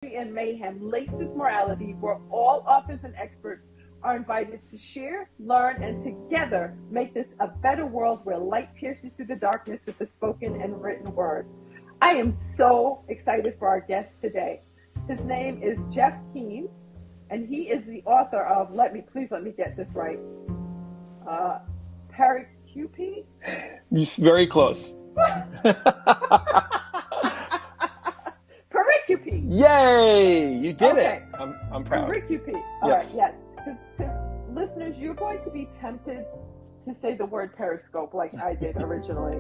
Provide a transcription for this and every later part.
and Mayhem Laced with Morality, where all authors and experts are invited to share, learn, and together make this a better world where light pierces through the darkness with the spoken and written word. I am so excited for our guest today. His name is Jeff Keene, and he is the author of, please let me get this right, Pericope? Very close. Pericope. Yay! You did it. I'm proud. Pericope. Yes. All right, yes. Because listeners, you're going to be tempted to say the word periscope like I did originally.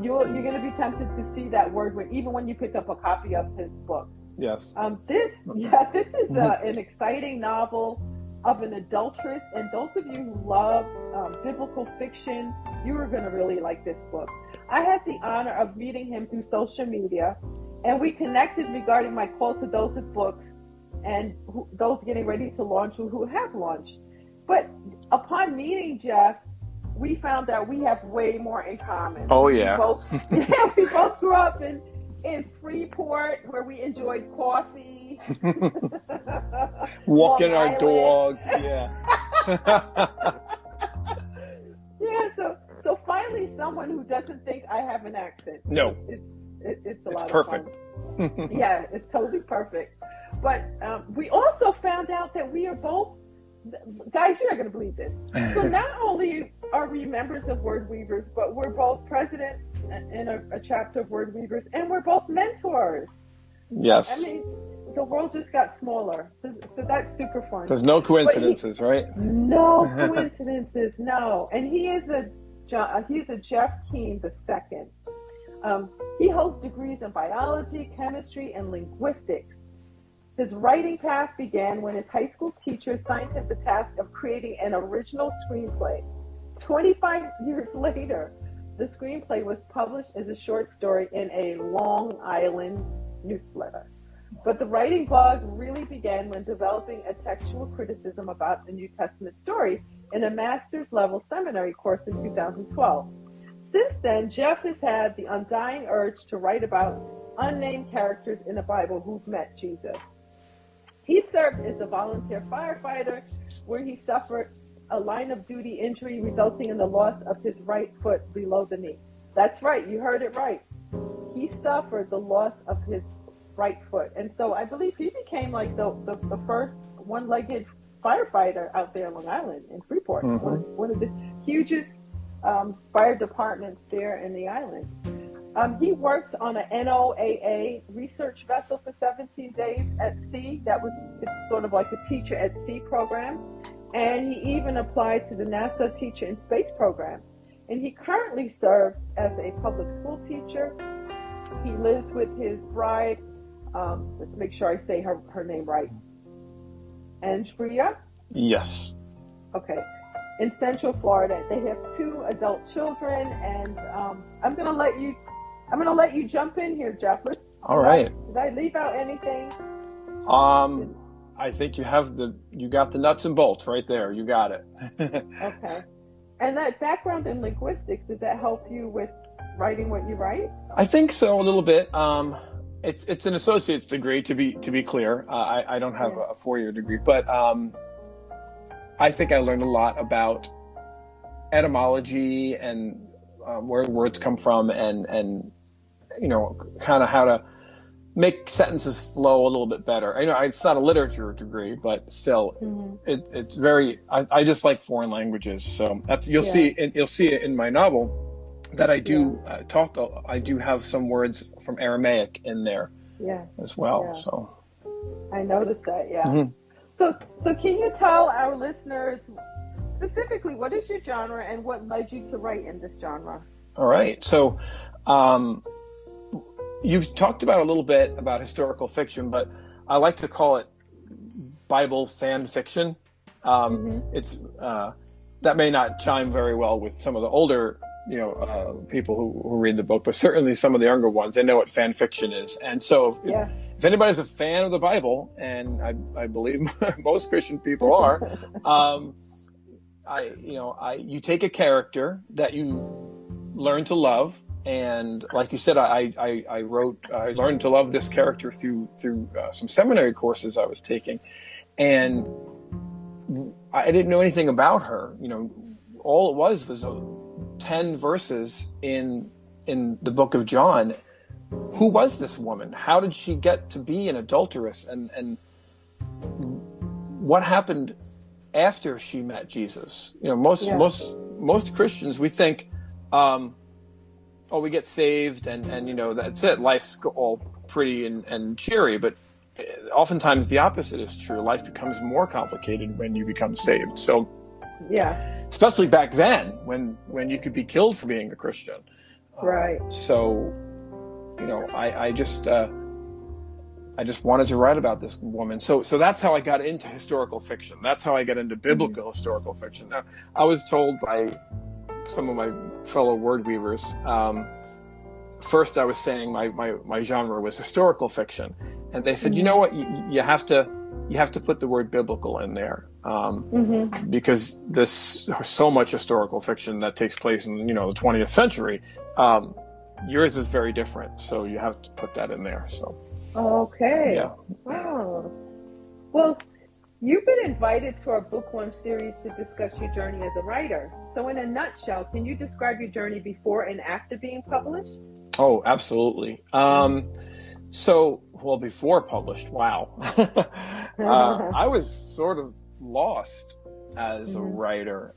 You're going to be tempted to see that word even when you pick up a copy of his book. Yes. This is an exciting novel of an adulteress, and those of you who love biblical fiction, you are going to really like this book. I had the honor of meeting him through social media, and we connected regarding my call to those with books and those getting ready to launch who have launched. But upon meeting Jeff, we found that we have way more in common. Oh, yeah. We both grew up in Freeport, where we enjoyed coffee. Walking our dog. Yeah. Yeah, so finally someone who doesn't think I have an accent. No. It's a lot perfect. of fun. Yeah, it's totally perfect. But we also found out that we are both, guys, you're not going to believe this. So not only are we members of Word Weavers, but we're both presidents in a chapter of Word Weavers, and we're both mentors. Yes. I mean, the world just got smaller. So that's super fun. There's no coincidences, right? No coincidences, no. And he's a Jeff Keene II. He holds degrees in biology, chemistry, and linguistics. His writing path began when his high school teacher assigned him the task of creating an original screenplay. 25 years later, the screenplay was published as a short story in a Long Island newsletter. But the writing bug really began when developing a textual criticism about the New Testament story in a master's level seminary course in 2012. Since then, Jeff has had the undying urge to write about unnamed characters in the Bible who've met Jesus. He served as a volunteer firefighter, where he suffered a line of duty injury resulting in the loss of his right foot below the knee. That's right, you heard it right. He suffered the loss of his right foot. And so I believe he became like the first one-legged firefighter out there in Long Island, in Freeport, one of the hugest fire departments there in the island. He worked on an NOAA research vessel for 17 days at sea. It's sort of like a teacher at sea program. And he even applied to the NASA Teacher in Space program. And he currently serves as a public school teacher. He lives with his bride. Let's make sure I say her name right. Andrea? Yes. Okay. In Central Florida. They have 2 adult children, and I'm gonna let you jump in here, Jeff. All right. Did I leave out anything? I think you got the nuts and bolts right there. You got it. Okay. And that background in linguistics, does that help you with writing what you write? I think so, a little bit. It's an associate's degree, to be clear. I don't have a 4-year degree, but I think I learned a lot about etymology and where words come from, and kind of how to make sentences flow a little bit better. I know it's not a literature degree, but still, it's very. I just like foreign languages, so you'll see it in my novel that I do I do have some words from Aramaic in there, as well. Yeah. So I noticed that. Yeah. So can you tell our listeners specifically what is your genre and what led you to write in this genre? All right. So. You've talked about a little bit about historical fiction, but I like to call it Bible fan fiction. It's that may not chime very well with some of the older, people who read the book, but certainly some of the younger ones, they know what fan fiction is. And so, if anybody's a fan of the Bible, and I believe most Christian people are, you take a character that you learn to love, And like you said, I learned to love this character through some seminary courses I was taking, and I didn't know anything about her. All it was 10 verses in the book of John. Who was this woman? How did she get to be an adulteress? And what happened after she met Jesus? Most Christians, we think, we get saved and that's it. Life's all pretty and cheery, but oftentimes the opposite is true. Life becomes more complicated when you become saved. So, especially back then when you could be killed for being a Christian. Right. So, I just wanted to write about this woman. So that's how I got into historical fiction. That's how I got into biblical historical fiction. Now, I was told by some of my fellow word weavers, first I was saying my genre was historical fiction, and they said, you know what, you have to put the word biblical in there, because there's so much historical fiction that takes place in the 20th century. Yours is very different, so you have to put that in there. So okay. Yeah. Wow. Well, you've been invited to our Book One series to discuss your journey as a writer. So in a nutshell, can you describe your journey before and after being published? Oh, absolutely. Before published, wow. I was sort of lost as a writer,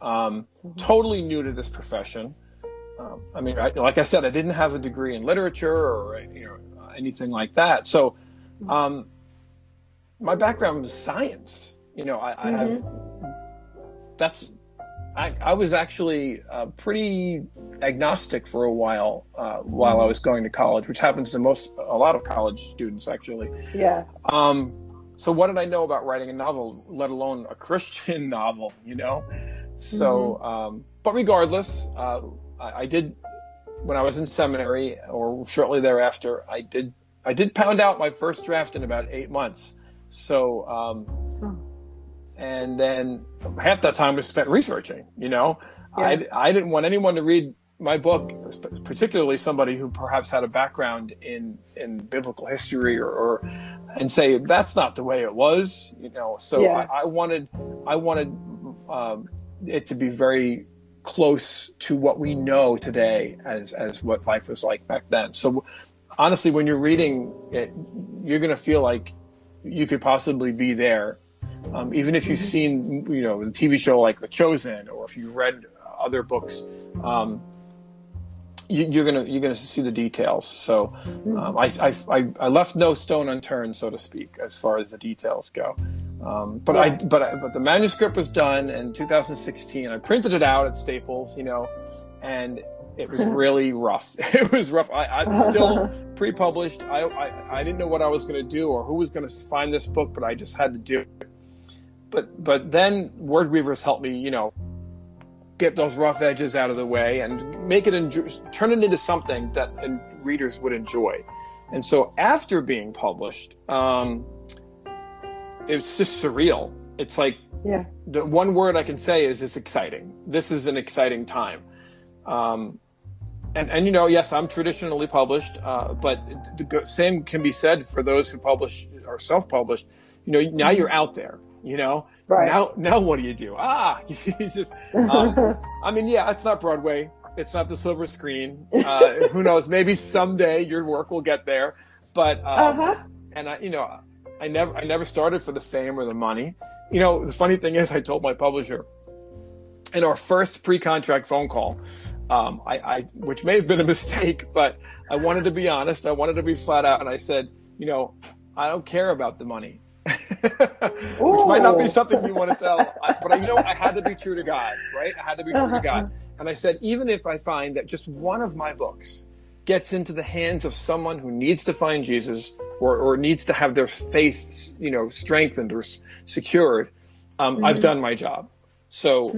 totally new to this profession. Like I said, I didn't have a degree in literature or anything like that. So my background was science. I was actually pretty agnostic for a while I was going to college, which happens to a lot of college students actually. Yeah. So what did I know about writing a novel, let alone a Christian novel, So, but regardless, I did, when I was in seminary or shortly thereafter, I did pound out my first draft in about 8 months. So, and then half that time was spent researching, I didn't want anyone to read my book, particularly somebody who perhaps had a background in biblical history or and say that's not the way it was, So I wanted it to be very close to what we know today as what life was like back then. So honestly, when you're reading it, you're going to feel like you could possibly be there, even if you've seen the TV show like The Chosen, or if you've read other books. You're gonna see the details. So I left no stone unturned, so to speak, as far as the details go. But the manuscript was done in 2016. I printed it out at Staples, and it was really rough. It was rough. I was still pre-published. I didn't know what I was going to do or who was going to find this book, but I just had to do it. But then word weavers helped me, get those rough edges out of the way and make it turn it into something that readers would enjoy. And so after being published, it's just surreal. It's like the one word I can say is it's exciting. This is an exciting time. And yes, I'm traditionally published, but the same can be said for those who publish or self-published. Now you're out there. Right. Now what do you do? It's just, it's not Broadway. It's not the silver screen. Who knows? Maybe someday your work will get there. But, and I never started for the fame or the money. The funny thing is I told my publisher in our first pre-contract phone call, which may have been a mistake, but I wanted to be honest. I wanted to be flat out. And I said, I don't care about the money. Which might not be something you want to tell, but I had to be true to God, right? I had to be true to God. And I said, even if I find that just one of my books gets into the hands of someone who needs to find Jesus or needs to have their faith, strengthened or secured, I've done my job. So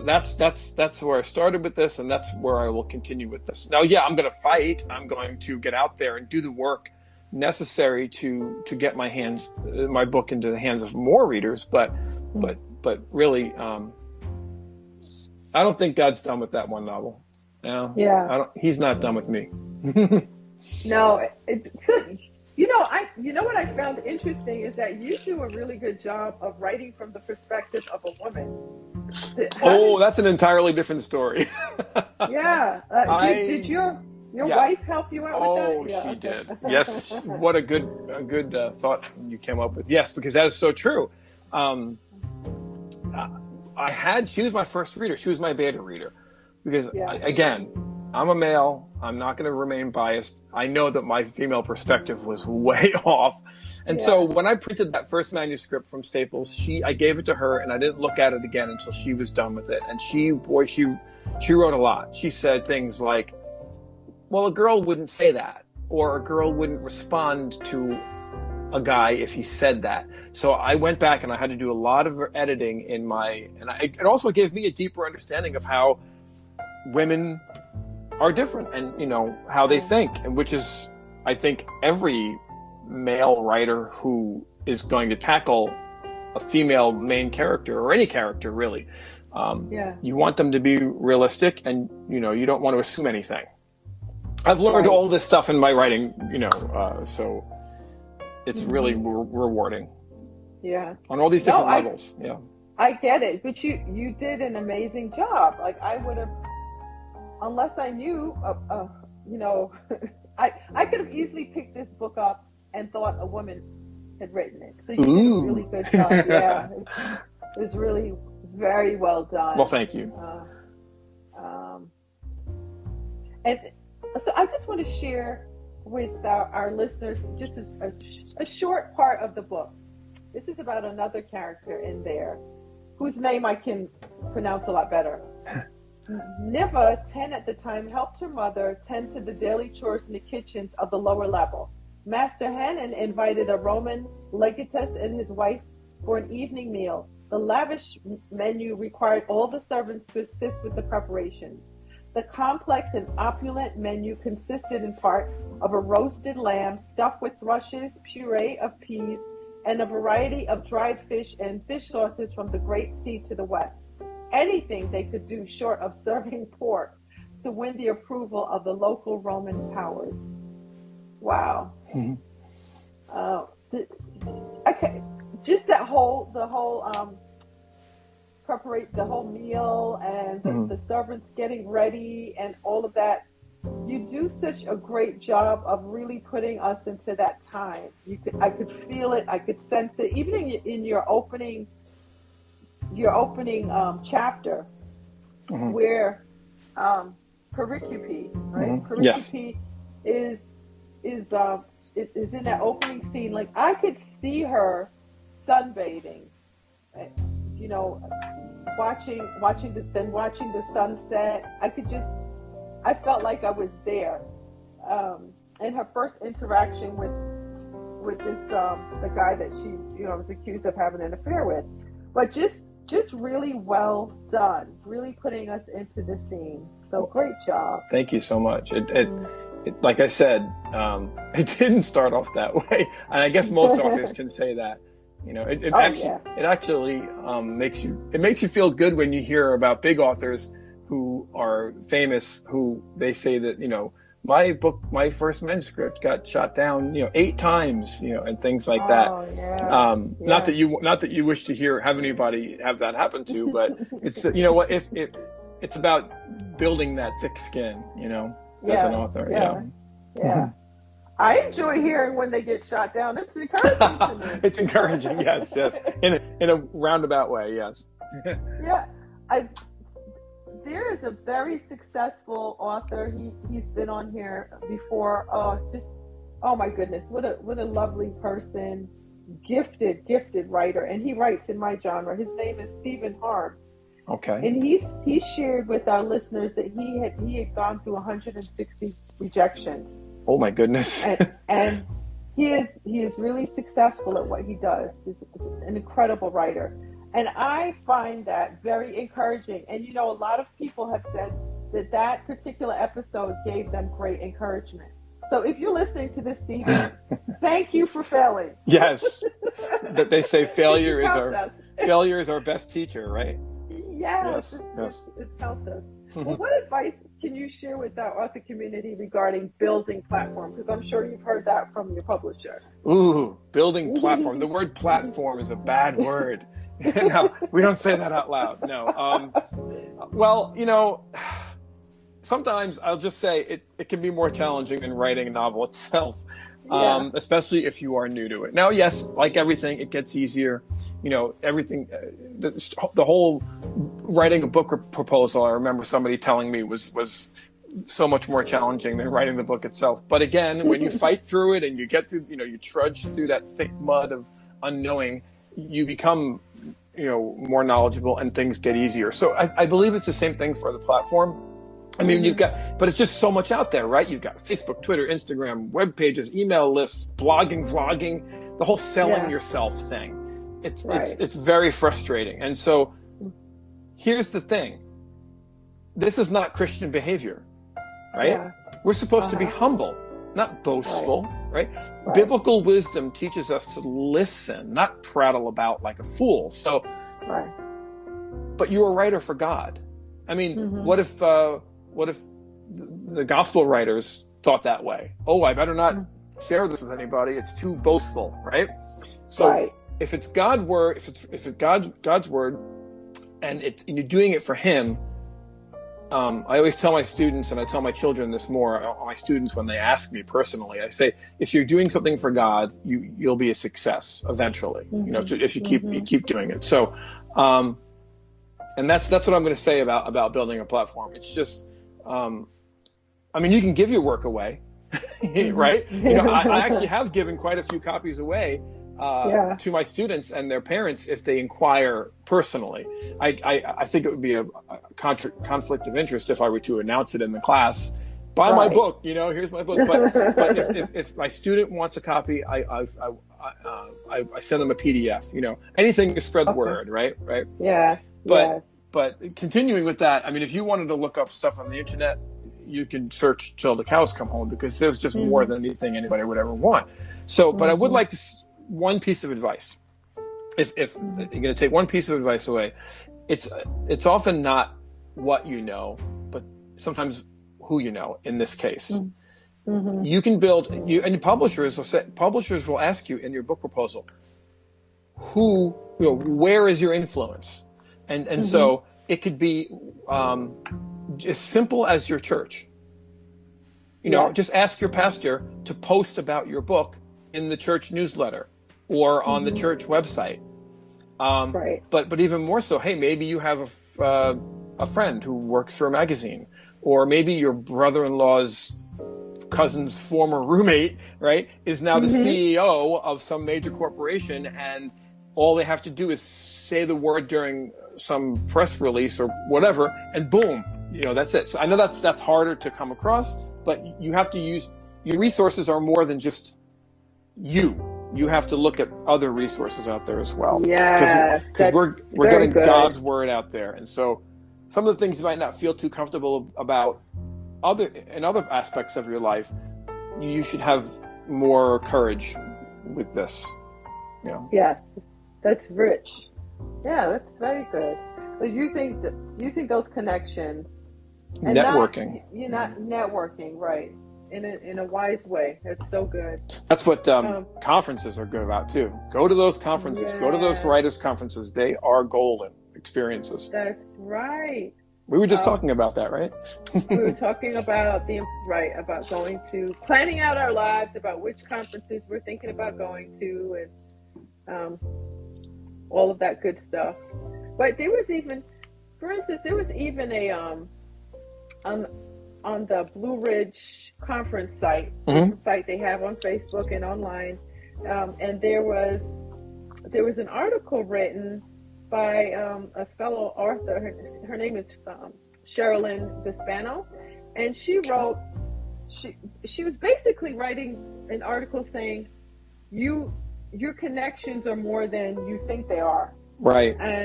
that's where I started with this, and that's where I will continue with this. Now, I'm going to fight. I'm going to get out there and do the work necessary to get my book into the hands of more readers, but really, I don't think God's done with that one novel. No, Yeah. he's not done with me. No, you know what I found interesting is that you do a really good job of writing from the perspective of a woman. That's an entirely different story. Yeah. Did your Yes. wife help you out with that? Oh, she did. Yes. What a good thought you came up with. Yes, because that is so true. She was my first reader. She was my beta reader. Because, again, I'm a male. I'm not going to remain biased. I know that my female perspective was way off. And so when I printed that first manuscript from Staples, I gave it to her, and I didn't look at it again until she was done with it. And she wrote a lot. She said things like, well, a girl wouldn't say that, or a girl wouldn't respond to a guy if he said that. So I went back and I had to do a lot of editing it also gave me a deeper understanding of how women are different and, how they think, and which is, I think, every male writer who is going to tackle a female main character, or any character really, you want them to be realistic, and, you don't want to assume anything. I've learned all this stuff in my writing, so it's really rewarding. Yeah. On all these different levels. Yeah. I get it, but you did an amazing job. Like, I would have, unless I knew, I could have easily picked this book up and thought a woman had written it. So you did a really good job. Yeah. It was really very well done. Well, thank you. And so I just want to share with our listeners just a short part of the book. This is about another character in there whose name I can pronounce a lot better. Niva, 10 at the time, helped her mother tend to the daily chores in the kitchens of the lower level. Master Hannon invited a Roman legatus and his wife for an evening meal. The lavish menu required all the servants to assist with the preparations. The complex and opulent menu consisted in part of a roasted lamb stuffed with thrushes, puree of peas, and a variety of dried fish and fish sauces from the Great Sea to the west. Anything they could do short of serving pork to win the approval of the local Roman powers. Wow. Mm-hmm. Okay, just the whole preparate the whole meal and the servants getting ready and all of that. You do such a great job of really putting us into that time. I could feel it. I could sense it. Even in your opening chapter, where Pericope, right? Pericope is in that opening scene. Like, I could see her sunbathing, watching the sunset. I felt like I was there. And her first interaction with this the guy that she was accused of having an affair with, but just really well done, really putting us into the scene. So great job. Thank you so much. It like I said, it didn't start off that way, and I guess most authors can say that. It actually makes you feel good when you hear about big authors who are famous, who they say that, my first manuscript got shot down, 8 times, and things like that. Not that you wish to have anybody have that happen to, but it's, it's about building that thick skin, as an author. Yeah. I enjoy hearing when they get shot down. It's encouraging to me. It's encouraging, yes. In a roundabout way, yes. There is a very successful author. He's been on here before. Oh my goodness, what a lovely person, gifted writer, and he writes in my genre. His name is Stephen Harms. Okay. And he shared with our listeners that he had gone through 160 rejections. Oh my goodness. and he is really successful at what he does. He's an incredible writer. And I find that very encouraging. And a lot of people have said that particular episode gave them great encouragement. So if you're listening to this, Stephen, thank you for failing. Yes. That they say failure is our best teacher, right? Yes. It's helped us. Well, what advice can you share with our author community regarding building platform? Because I'm sure you've heard that from your publisher. Ooh, building platform. The word platform is a bad word. No, we don't say that out loud. No. Well, you know, sometimes I'll just say it can be more challenging than writing a novel itself, especially if you are new to it. Now, yes, like everything, it gets easier. You know, everything, the whole writing a book proposal, I remember somebody telling me was so much more challenging than writing the book itself. But again, when you fight through it and you get through, you know, you trudge through that thick mud of unknowing, you become, you know, more knowledgeable and things get easier. So I believe it's the same thing for the platform. I mean, but it's just so much out there, right? You've got Facebook, Twitter, Instagram, web pages, email lists, blogging, vlogging, the whole selling yourself thing. It's very frustrating. And so here's the thing. This is not Christian behavior, right? Yeah. We're supposed to be humble, not boastful, right? Biblical wisdom teaches us to listen, not prattle about like a fool. So, but you're a writer for God. I mean, what if the gospel writers thought that way? Oh, I better not share this with anybody. It's too boastful, right? So if it's God's word, if it's God's word, and you're doing it for Him, I always tell my students, and I tell my children this more, my students when they ask me personally, I say, if you're doing something for God, you'll be a success eventually. You know, if you keep doing it. So, and that's what I'm going to say about building a platform. It's just, I mean, you can give your work away, right? You know, I actually have given quite a few copies away to my students and their parents if they inquire personally. I think it would be a conflict of interest if I were to announce it in the class. Buy my book, you know, here's my book. But if my student wants a copy, I send them a PDF, you know, anything to spread the word, right? Yeah. But continuing with that, I mean, if you wanted to look up stuff on the internet, you can search till the cows come home, because there's just more than anything anybody would ever want. So, but I would like to, one piece of advice, if you're going to take one piece of advice away, it's often not what you know, but sometimes who you know. In this case, you can build and publishers will ask you in your book proposal, where is your influence? And so it could be as simple as your church. You know, just ask your pastor to post about your book in the church newsletter or on the church website. But even more so, hey, maybe you have a friend who works for a magazine, or maybe your brother-in-law's cousin's former roommate, right, is now the CEO of some major corporation, and all they have to do is say the word during some press release or whatever, and boom, you know, that's it. So I know that's harder to come across, but you have to use, your resources are more than just you have to look at other resources out there as well. Yeah, because we're getting God's word out there, and so some of the things you might not feel too comfortable about in other aspects of your life, you should have more courage with this. You know? Yes, that's rich. Yeah, that's very good. But using those connections, and networking. Not networking, right? In a wise way. That's so good. That's what conferences are good about too. Go to those conferences. Go to those writers' conferences. They are golden experiences. That's right. We were just talking about that, right? We were talking about about going to, planning out our lives, about which conferences we're thinking about going to, and all of that good stuff. But there was even, for instance, on the Blue Ridge conference site, the site they have on Facebook and online, and there was an article written by a fellow author. Her name is Sherilyn Bispano, and she wrote. She was basically writing an article saying, your connections are more than you think they are. Right. And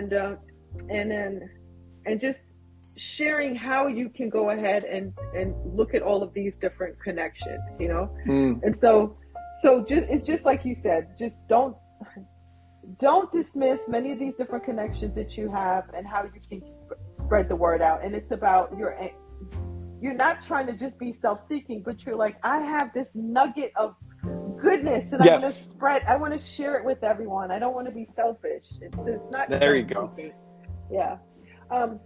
just sharing how you can go ahead and look at all of these different connections, you know? And so it's just like you said, just don't dismiss many of these different connections that you have and how you can spread the word out. And it's about you're not trying to just be self-seeking, but you're like, I have this nugget of goodness, and Yes. I want to share it with everyone. I don't want to be selfish. It's not. There you go. Yeah. How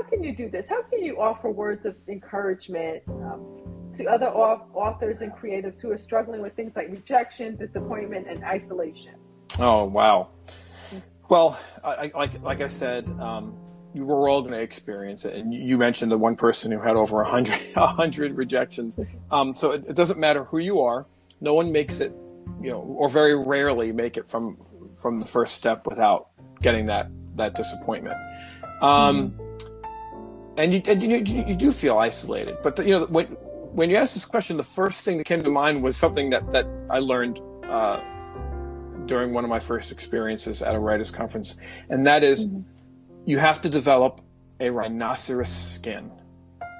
can you do this? How can you offer words of encouragement to other authors and creatives who are struggling with things like rejection, disappointment, and isolation? Oh, wow. Well, like I said, we're all going to experience it. And you mentioned the one person who had over 100 rejections. So it doesn't matter who you are. No one makes it, or very rarely make it from the first step without getting that disappointment. And you do feel isolated. But when you asked this question, the first thing that came to mind was something that I learned during one of my first experiences at a writers' conference, and that is, you have to develop a rhinoceros skin.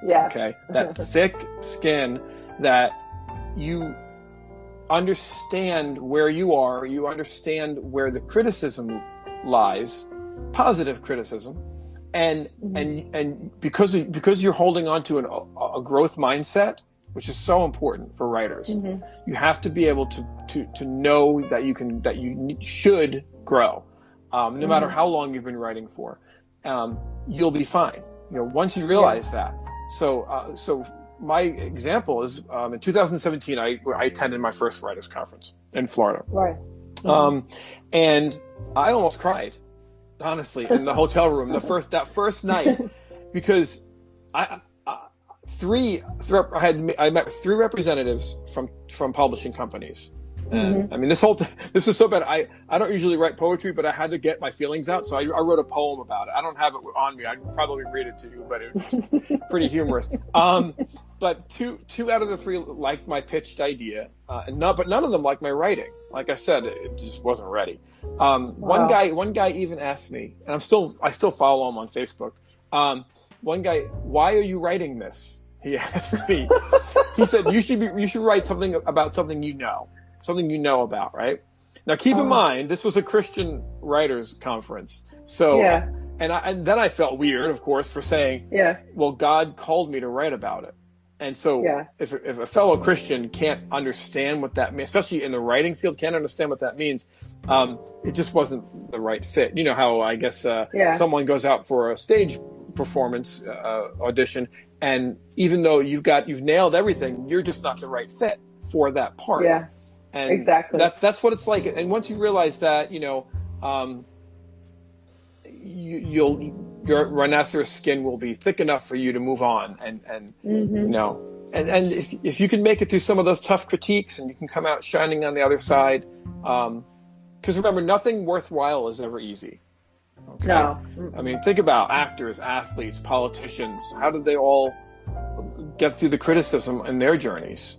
Yeah. Okay. That thick skin that you understand where you are, you understand where the criticism lies, positive criticism, and because you're holding on to a growth mindset, which is so important for writers, you have to be able to know that you should grow, no matter how long you've been writing for. You'll be fine. Once you realize that. So my example is in 2017, I attended my first writers conference in Florida, right? And I almost cried, honestly, in the hotel room that first night, because I met 3 representatives from publishing companies. And I mean, this was so bad. I don't usually write poetry, but I had to get my feelings out. So I wrote a poem about it. I don't have it on me. I'd probably read it to you, but it's pretty humorous. But two out of the 3 liked my pitched idea, but none of them liked my writing. Like I said, it just wasn't ready. Wow. One guy even asked me, and I still follow him on Facebook. One guy, why are you writing this? He asked me. He said, you should write something about something something you know about, right? Now, keep in mind, this was a Christian writers conference. So, and then I felt weird, of course, for saying, well, God called me to write about it. And so if a fellow Christian can't understand what that means, especially in the writing field, can't understand what that means, it just wasn't the right fit. You know how, I guess, someone goes out for a stage performance audition, and even though you've nailed everything, you're just not the right fit for that part. Yeah. And exactly. That's what it's like. And once you realize that, your rhinoceros skin will be thick enough for you to move on, and if you can make it through some of those tough critiques, and you can come out shining on the other side, because remember, nothing worthwhile is ever easy. Okay. No. I mean, think about actors, athletes, politicians. How did they all get through the criticism in their journeys?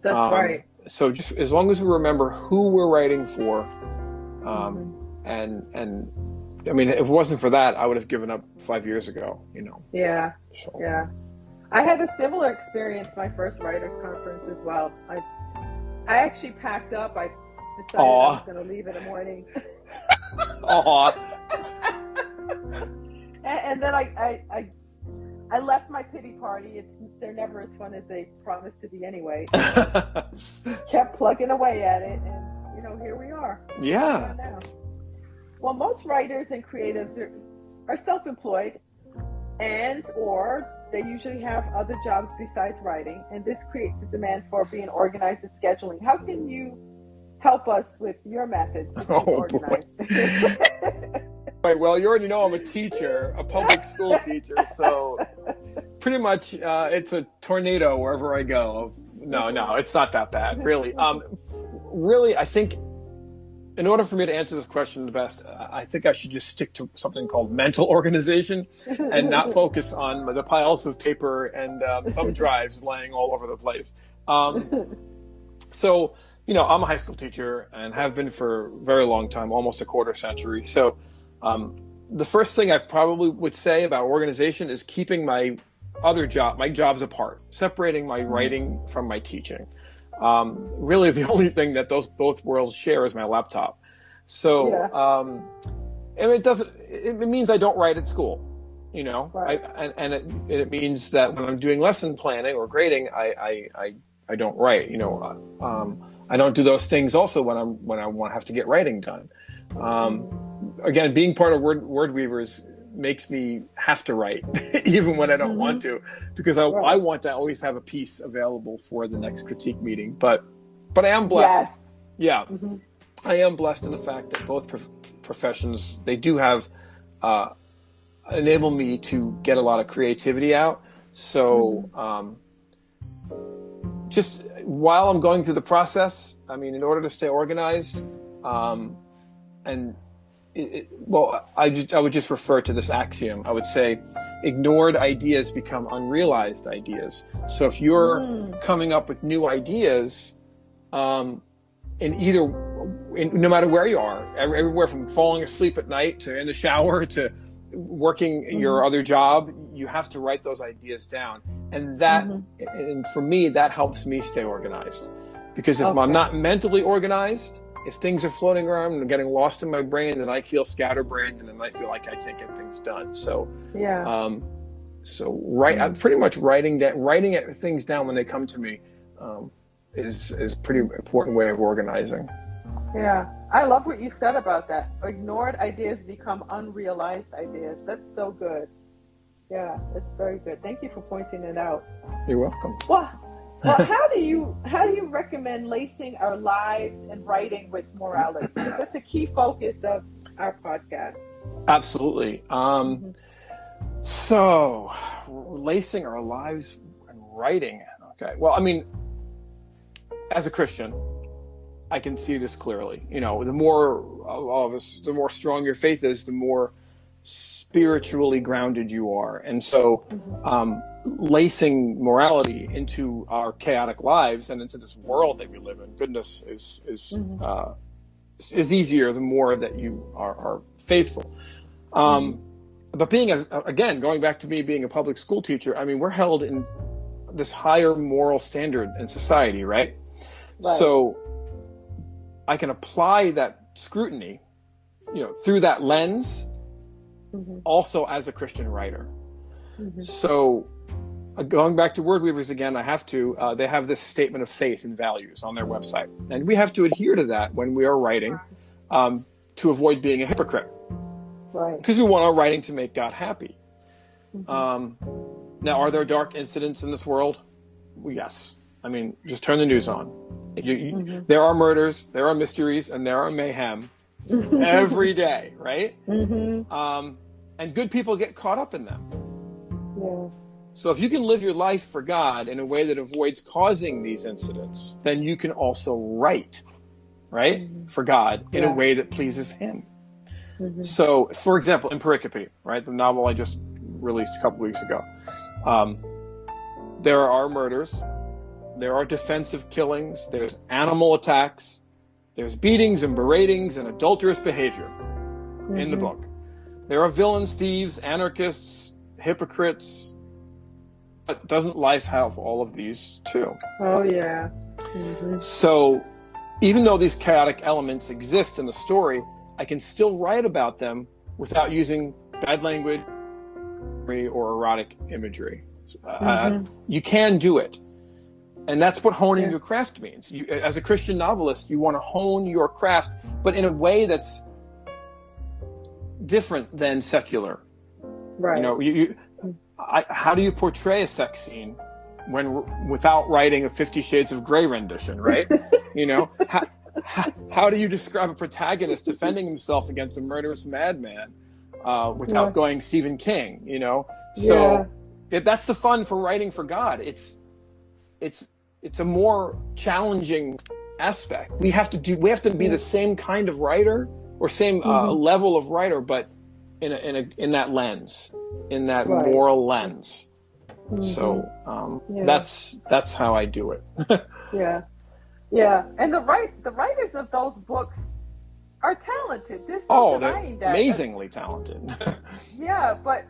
That's right. So just as long as we remember who we're writing for, and I mean, if it wasn't for that, I would have given up 5 years ago, Yeah. So. Yeah. I had a similar experience my first writers conference as well. I actually packed up. I decided I was going to leave in the morning. And then I left my pity party. They're never as fun as they promised to be anyway. Kept plugging away at it, and here we are. Yeah. Now. Well, most writers and creatives are self-employed, or they usually have other jobs besides writing, and this creates a demand for being organized and scheduling. How can you help us with your methods to be organized? Right, well, you already know I'm a teacher, a public school teacher, so pretty much it's a tornado wherever I go. No, it's not that bad, really. Really, I think in order for me to answer this question the best, I think I should just stick to something called mental organization and not focus on the piles of paper and thumb drives laying all over the place. So, I'm a high school teacher and have been for a very long time, almost a quarter century. So the first thing I probably would say about organization is keeping my jobs apart, separating my writing from my teaching. Really, the only thing that both worlds share is my laptop. So, and it means I don't write at school. Right. And it means that when I'm doing lesson planning or grading, I don't write. I don't do those things also when I want to have to get writing done. Again, being part of Word Weavers makes me have to write even when I don't want to, because I want to always have a piece available for the next critique meeting. But I am blessed. Yes. Yeah. I am blessed in the fact that both professions, they do have enable me to get a lot of creativity out. So just while I'm going through the process, I mean, in order to stay organized, and I would just refer to this axiom. I would say ignored ideas become unrealized ideas. So if you're coming up with new ideas, no matter where you are, everywhere from falling asleep at night to in the shower to working your other job, you have to write those ideas down. And and for me, that helps me stay organized. Because if I'm not mentally organized, if things are floating around and getting lost in my brain, then I feel scatterbrained, and then I feel like I can't get things done. So, I'm pretty much writing things down when they come to me is a pretty important way of organizing. Yeah, I love what you said about that. Ignored ideas become unrealized ideas. That's so good. Yeah, it's very good. Thank you for pointing it out. You're welcome. Well, how do you recommend lacing our lives and writing with morality? Because that's a key focus of our podcast. Absolutely. So, lacing our lives and writing. Okay. Well, I mean, as a Christian, I can see this clearly. The more strong your faith is, the more spiritually grounded you are. And so, lacing morality into our chaotic lives and into this world that we live in, goodness, is easier the more that you are faithful. But going back to me being a public school teacher, I mean, we're held in this higher moral standard in society, right? So I can apply that scrutiny, through that lens, also as a Christian writer. So going back to Word Weavers again, I have to, they have this statement of faith and values on their website. And we have to adhere to that when we are writing, to avoid being a hypocrite. Right. Because we want our writing to make God happy. Now, are there dark incidents in this world? Well, yes. I mean, just turn the news on. There are murders, there are mysteries, and there are mayhem every day, right? And good people get caught up in them. Yeah. So if you can live your life for God in a way that avoids causing these incidents, then you can also write, right, for God in a way that pleases Him. So, for example, in Pericope, right, the novel I just released a couple weeks ago, there are murders, there are defensive killings, there's animal attacks, there's beatings and beratings and adulterous behavior in the book. There are villains, thieves, anarchists, hypocrites. But doesn't life have all of these too? Oh, yeah. So even though these chaotic elements exist in the story, I can still write about them without using bad language or erotic imagery. You can do it. And that's what honing your craft means. As a Christian novelist, you want to hone your craft, but in a way that's different than secular. Right. How do you portray a sex scene without writing a 50 Shades of Grey rendition, right? How do you describe a protagonist defending himself against a murderous madman without going Stephen King? So that's the fun for writing for God. It's a more challenging aspect. We have to be the same kind of writer or same level of writer, but in that lens, in that moral lens. So that's how I do it. Yeah. And the writers of those books are talented. There's no denying that. Amazingly talented. Yeah, but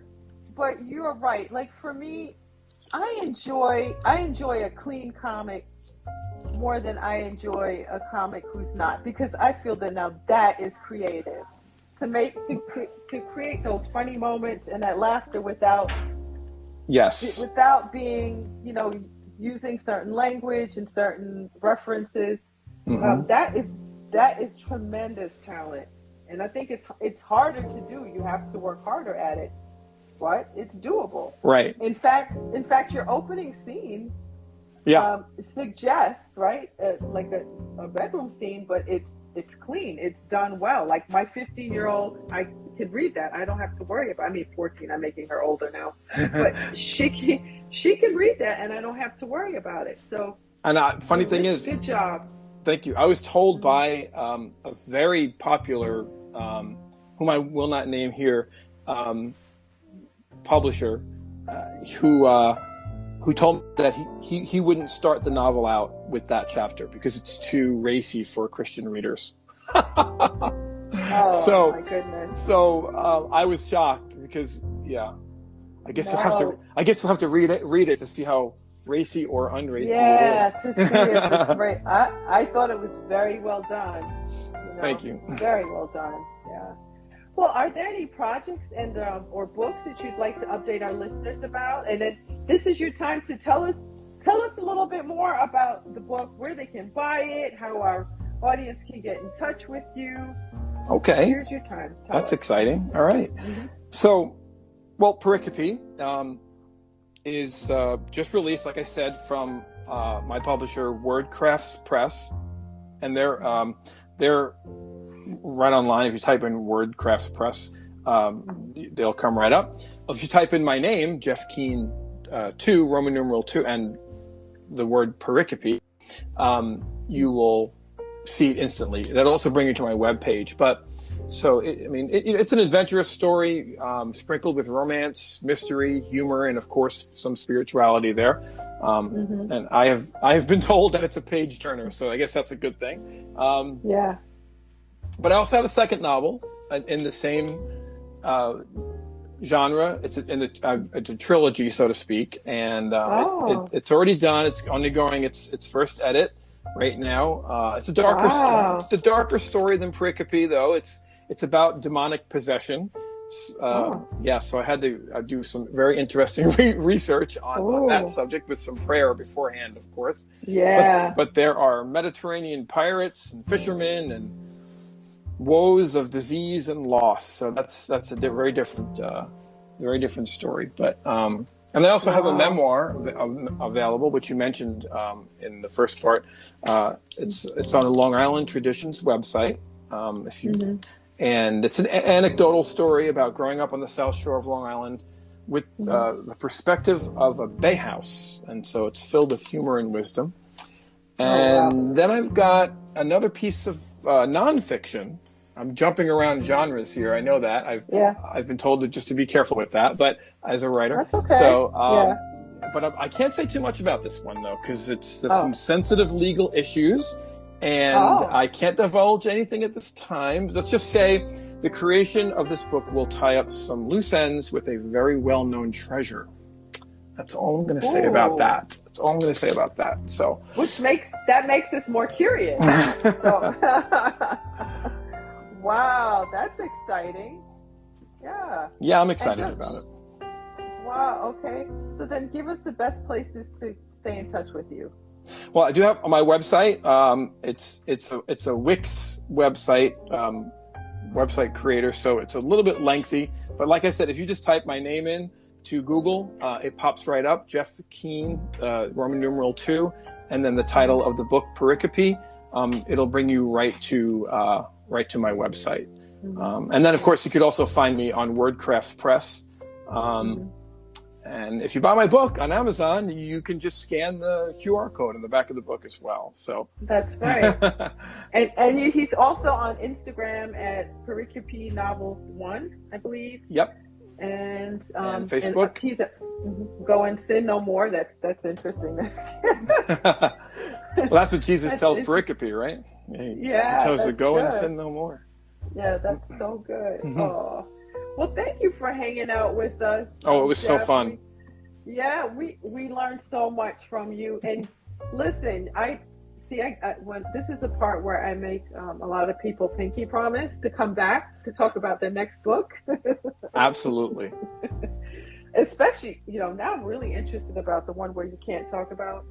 you're right. Like for me, I enjoy a clean comic more than I enjoy a comic who's not, because I feel that now that is creative. to create those funny moments and that laughter without Yes. without being, using certain language and certain references. That is tremendous talent, and I think it's harder to do. You have to work harder at it, but it's doable. Right. In fact, your opening scene suggests, right, like a bedroom scene, but it's clean. It's done well. Like my 15-year-old, I could read that. I don't have to worry about. I mean, 14. I'm making her older now, but she can read that, and I don't have to worry about it. So, and funny thing is, good job. Thank you. I was told by a very popular, whom I will not name here, publisher, who told me that he wouldn't start the novel out with that chapter because it's too racy for Christian readers. Oh, my goodness. So I was shocked because I guess we'll have to read it to see how racy or unracy it is. To see if it's right. I thought it was very well done. Thank you. Very well done. Yeah. Well, are there any projects and or books that you'd like to update our listeners about? And then this is your time to tell us a little bit more about the book, where they can buy it, how our audience can get in touch with you. Okay. Here's your time. That's exciting. All right. So, Pericope is just released, like I said, from my publisher, WordCrafts Press, and they're right online. If you type in WordCrafts Press, they'll come right up. If you type in my name, Jeff Keene II, Roman numeral 2, and the word Pericope, you will see it instantly. That'll also bring you to my webpage. But so, it's an adventurous story sprinkled with romance, mystery, humor, and of course some spirituality there. And I have been told that it's a page turner, so I guess that's a good thing. But I also have a second novel in the same genre. It's a trilogy, so to speak, and it's already done. It's undergoing its first edit right now. It's a darker story than Pericope, though. It's about demonic possession. So I had to do some very interesting research on that subject with some prayer beforehand, of course. But there are Mediterranean pirates and fishermen and woes of disease and loss. So that's a very different story. But and I also have a memoir available, which you mentioned in the first part. It's on the Long Island Traditions website. And it's an anecdotal story about growing up on the South Shore of Long Island with the perspective of a bay house. And so it's filled with humor and wisdom. And then I've got another piece of nonfiction. I'm jumping around genres here. I know that. I've been told to be careful with that, but as a writer. That's okay. So, but I can't say too much about this one, though, because there's some sensitive legal issues. And I can't divulge anything at this time. Let's just say the creation of this book will tie up some loose ends with a very well-known treasure. That's all I'm going to say about that. That's all I'm going to say about that. So, which makes us more curious. So, wow, that's exciting. Yeah. Yeah, I'm excited about it. Wow. Okay. So then, give us the best places to stay in touch with you. Well, I do have on my website. It's a Wix website, website creator, so it's a little bit lengthy. But like I said, if you just type my name in to Google, it pops right up. Jeff Keene, Roman numeral 2, and then the title of the book, Pericope. It'll bring you right to my website. And then, of course, you could also find me on WordCrafts Press. And if you buy my book on Amazon, you can just scan the QR code in the back of the book as well. So that's right. and he's also on Instagram at Pericope Novel 1, I believe. Yep. And Facebook. And he's Go and Sin No More. That's interesting. Well, that's what Jesus tells Pericope, right? He tells her, go and sin no more. Yeah, that's so good. Oh. Well, thank you for hanging out with us. Oh, it was Jeff. so fun. We learned so much from you. And listen, See, when this is the part where I make a lot of people pinky promise to come back to talk about their next book. Absolutely. Especially, now I'm really interested about the one where you can't talk about.